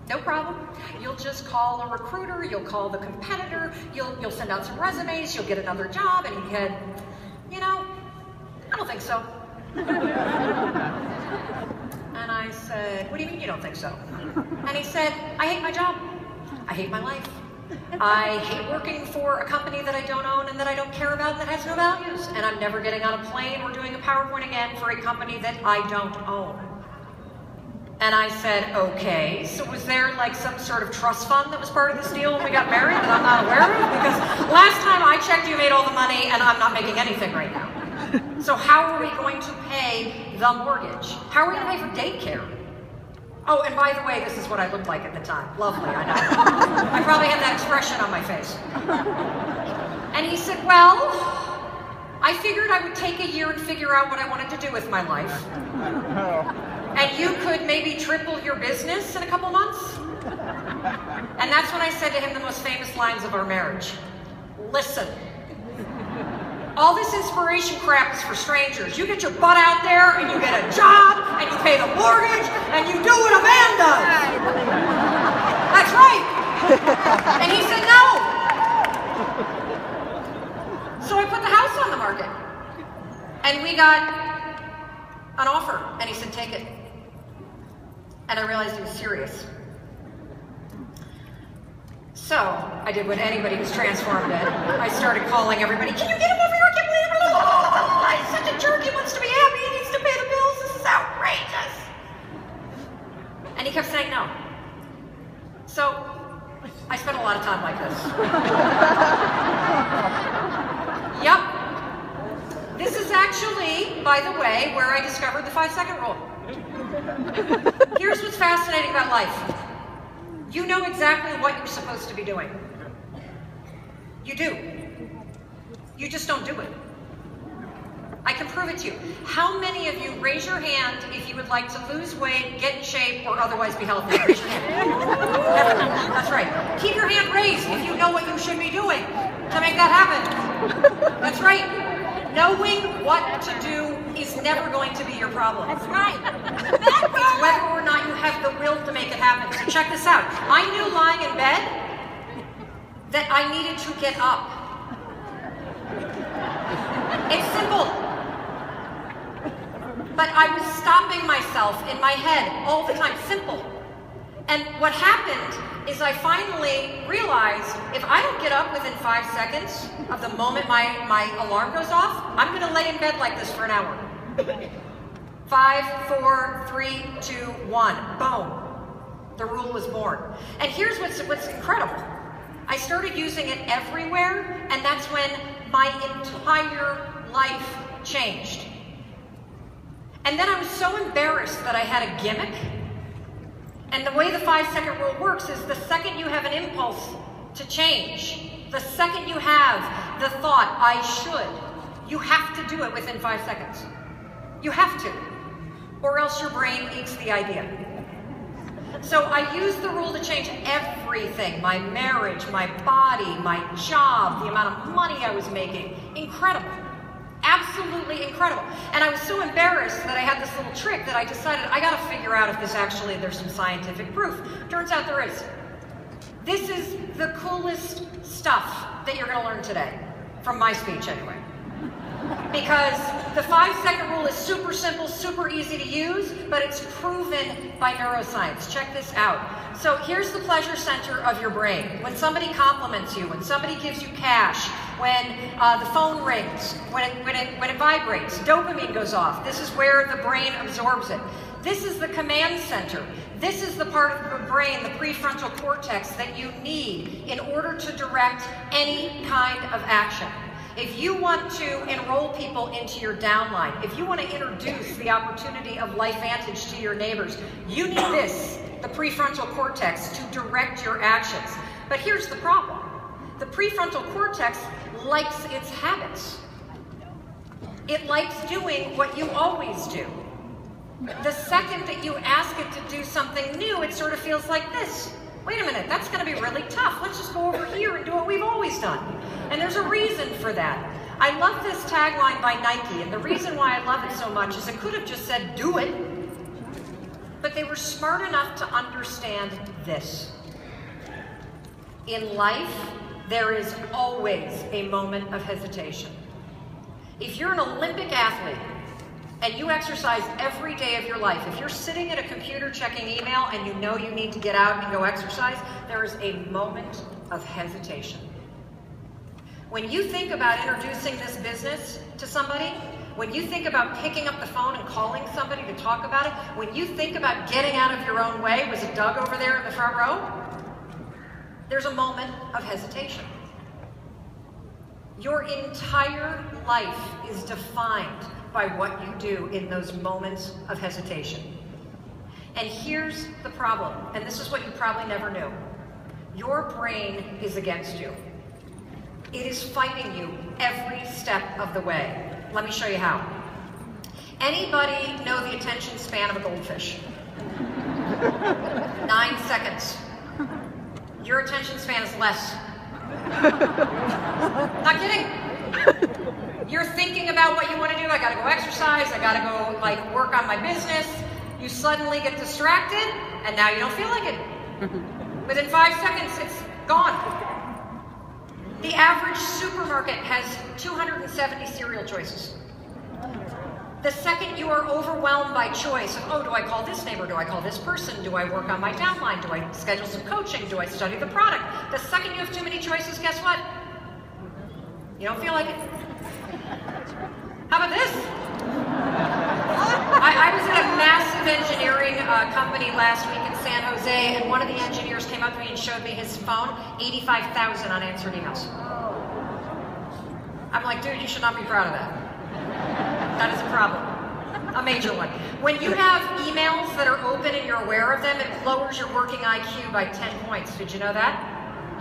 No problem. You'll just call a recruiter, you'll call the competitor, you'll send out some resumes, you'll get another job. And he said, you know, I don't think so. And I said, what do you mean you don't think so? And he said, I hate my job. I hate my life. I hate working for a company that I don't own and that I don't care about and that has no values. And I'm never getting on a plane or doing a PowerPoint again for a company that I don't own. And I said, okay, so was there like some sort of trust fund that was part of this deal when we got married that I'm not aware of? Because last time I checked, you made all the money and I'm not making anything right now. So how are we going to pay the mortgage? How are we going to pay for daycare? Oh, and by the way, this is what I looked like at the time. Lovely, I know. I probably had that expression on my face. And he said, well, I figured I would take a year and figure out what I wanted to do with my life. And you could maybe triple your business in a couple months? And that's when I said to him the most famous lines of our marriage. Listen, all this inspiration crap is for strangers. You get your butt out there and you get a job and you pay the mortgage and you do what a man does. That's right. And he said no. So I put the house on the market and we got an offer and he said, take it. And I realized he was serious. So I did what anybody who's transformed did. I started calling everybody, can you get him over here? I can't believe it. Oh, he's such a jerk. He wants to be happy. He needs to pay the bills. This is outrageous. And he kept saying no. So I spent a lot of time like this. Yep. This is actually, by the way, where I discovered the 5-second rule. Here's what's fascinating about life. You know exactly what you're supposed to be doing. You do. You just don't do it. I can prove it to you. How many of you, raise your hand if you would like to lose weight, get in shape, or otherwise be healthy? Raise your hand. Everyone. That's right. Keep your hand raised if you know what you should be doing to make that happen. That's right. Knowing what to do is never going to be your problem. That's right. It's whether or not you have the will to make it happen. So check this out. I knew lying in bed that I needed to get up. It's simple. But I was stopping myself in my head all the time. Simple. And what happened is I finally realized if I don't get up within 5 seconds of the moment my alarm goes off, I'm going to lay in bed like this for an hour. 5, 4, 3, 2, 1. Boom. The rule was born. And here's what's incredible. I started using it everywhere, and that's when my entire life changed. And then I was so embarrassed that I had a gimmick. And the way the 5-second rule works is the second you have an impulse to change, the second you have the thought, I should, you have to do it within 5 seconds. You have to, or else your brain eats the idea. So I used the rule to change everything, my marriage, my body, my job, the amount of money I was making. Incredible. Absolutely incredible. And I was so embarrassed that I had this little trick that I decided I gotta figure out if there's some scientific proof. Turns out there is. This is the coolest stuff that you're gonna learn today, from my speech anyway. Because the 5-second rule is super simple, super easy to use, but it's proven by neuroscience. Check this out. So here's the pleasure center of your brain. When somebody compliments you, when somebody gives you cash, when the phone rings, when it vibrates, dopamine goes off. This is where the brain absorbs it. This is the command center. This is the part of the brain, the prefrontal cortex, that you need in order to direct any kind of action. If you want to enroll people into your downline, if you want to introduce the opportunity of LifeVantage to your neighbors, you need this, the prefrontal cortex, to direct your actions. But here's the problem. The prefrontal cortex likes its habits. It likes doing what you always do. The second that you ask it to do something new, it sort of feels like this. Wait a minute, that's going to be really tough. Let's just go over here and do what we've always done. And there's a reason for that. I love this tagline by Nike, and the reason why I love it so much is it could have just said, do it. But they were smart enough to understand this. In life, there is always a moment of hesitation. If you're an Olympic athlete and you exercise every day of your life, if you're sitting at a computer checking email and you know you need to get out and go exercise, there is a moment of hesitation. When you think about introducing this business to somebody, when you think about picking up the phone and calling somebody to talk about it, when you think about getting out of your own way, was it Doug over there in the front row? There's a moment of hesitation. Your entire life is defined by what you do in those moments of hesitation. And here's the problem, and this is what you probably never knew. Your brain is against you. It is fighting you every step of the way. Let me show you how. Anybody know the attention span of a goldfish? 9 seconds. Your attention span is less. Not kidding. You're thinking about what you want to do. I gotta go exercise, I gotta go work on my business. You suddenly get distracted and now you don't feel like it. Within 5 seconds, it's gone. The average supermarket has 270 cereal choices. The second you are overwhelmed by choice, oh, do I call this neighbor? Do I call this person? Do I work on my downline? Do I schedule some coaching? Do I study the product? The second you have too many choices, guess what? You don't feel like it. How about this? I was at a massive engineering company last week in San Jose, and one of the engineers came up to me and showed me his phone, 85,000 unanswered emails. I'm like, dude, you should not be proud of that. That is a problem, a major one. When you have emails that are open and you're aware of them, it lowers your working IQ by 10 points. Did you know that?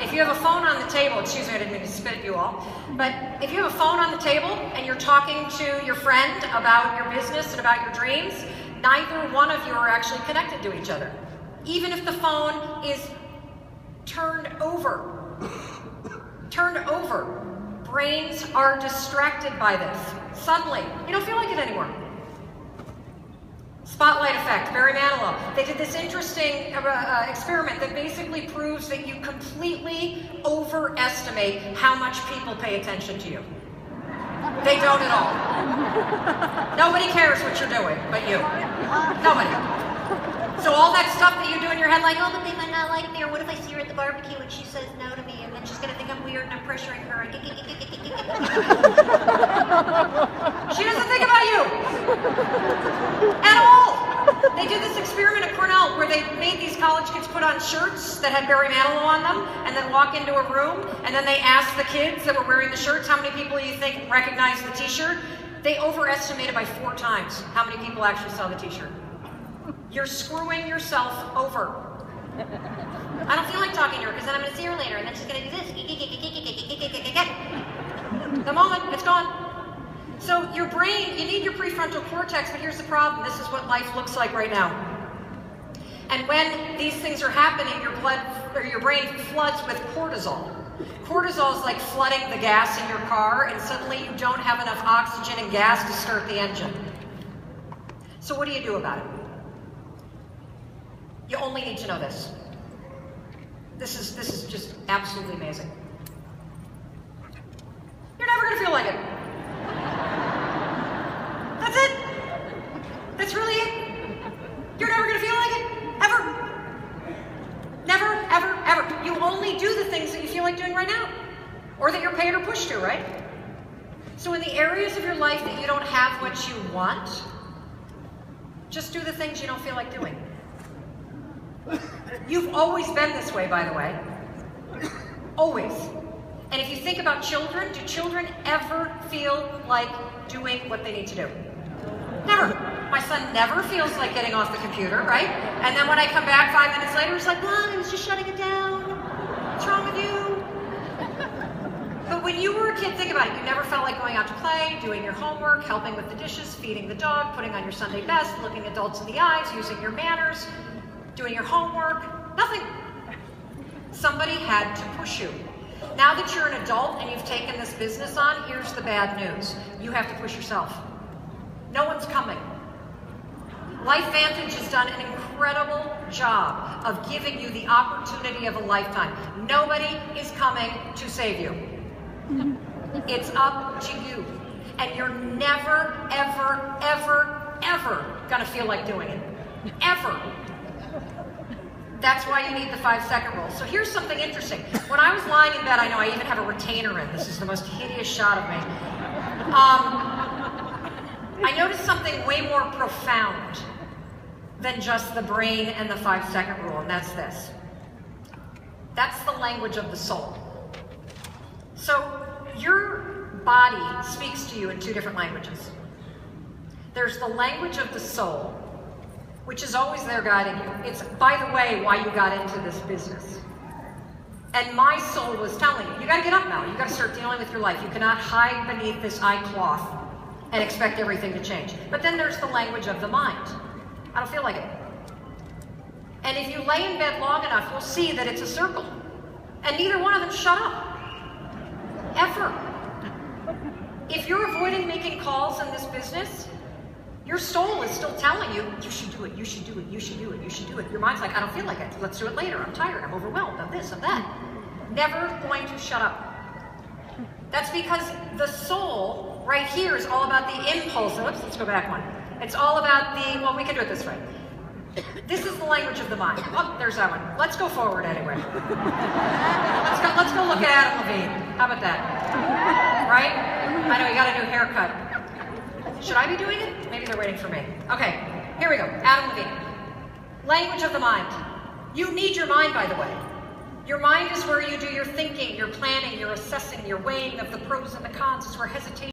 If you have a phone on the table, excuse me, I didn't mean to spit at you all, but if you have a phone on the table and you're talking to your friend about your business and about your dreams, neither one of you are actually connected to each other. Even if the phone is turned over. Turned over. Brains are distracted by this. Suddenly, you don't feel like it anymore. Spotlight effect, Barry Manilow. They did this interesting experiment that basically proves that you completely overestimate how much people pay attention to you. They don't at all. Nobody cares what you're doing, but you. Nobody. So all that stuff that you do in your head, like, oh, but they might not like me, or what if I see her at the barbecue and she says no to me, and then she's gonna think I'm weird and I'm pressuring her. She doesn't think about you at all. They did this experiment at Cornell where they made these college kids put on shirts that had Barry Manilow on them, and then walk into a room, and then they asked the kids that were wearing the shirts, how many people you think recognize the t-shirt? They overestimated by 4 times how many people actually saw the t-shirt. You're screwing yourself over. I don't feel like talking to her because then I'm going to see her later and then she's going to do this. The moment, it's gone. So your brain, you need your prefrontal cortex, but here's the problem. This is what life looks like right now. And when these things are happening, your brain floods with cortisol. Cortisol is like flooding the gas in your car, and suddenly you don't have enough oxygen and gas to start the engine. So what do you do about it? You only need to know this. This is just absolutely amazing. You're never going to feel like it. That's it. That's really it. You're never going to feel like it. Ever. Never, ever, ever. You only do the things that you feel like doing right now. Or that you're paid or pushed to, right? So in the areas of your life that you don't have what you want, just do the things you don't feel like doing. You've always been this way, by the way. Always. And if you think about children, do children ever feel like doing what they need to do? Never. My son never feels like getting off the computer, right? And then when I come back 5 minutes later, he's like, Mom, I was just shutting it down. What's wrong with you? But when you were a kid, think about it. You never felt like going out to play, doing your homework, helping with the dishes, feeding the dog, putting on your Sunday best, looking adults in the eyes, using your manners, doing your homework, nothing. Somebody had to push you. Now that you're an adult and you've taken this business on, here's the bad news. You have to push yourself. No one's coming. LifeVantage has done an incredible job of giving you the opportunity of a lifetime. Nobody is coming to save you. It's up to you. And you're never, ever, ever, ever gonna feel like doing it. Ever. That's why you need the 5-second rule. So here's something interesting. When I was lying in bed, I know I even have a retainer in. This is the most hideous shot of me. I noticed something way more profound than just the brain and the 5-second rule, and that's this. That's the language of the soul. So your body speaks to you in 2 different languages. There's the language of the soul, which is always there guiding you. It's, by the way, why you got into this business. And my soul was telling you, you gotta get up now. You gotta start dealing with your life. You cannot hide beneath this eye cloth and expect everything to change. But then there's the language of the mind. I don't feel like it. And if you lay in bed long enough, you'll see that it's a circle. And neither one of them shut up. Ever. If you're avoiding making calls in this business, your soul is still telling you, you should do it, you should do it, you should do it, you should do it. Your mind's like, I don't feel like it. Let's do it later. I'm tired. I'm overwhelmed. I'm this, I'm that. Never going to shut up. That's because the soul right here is all about the impulse. Oops, let's go back one. It's all about the, well, we can do it this way. This is the language of the mind. Oh, there's that one. Let's go forward anyway. Let's go look at Adam Levine. How about that? Right? I know he got a new haircut. Should I be doing it? Maybe they're waiting for me. Okay, here we go. Adam Levine. Language of the mind. You need your mind, by the way. Your mind is where you do your thinking, your planning, your assessing, your weighing of the pros and the cons. It's where hesitation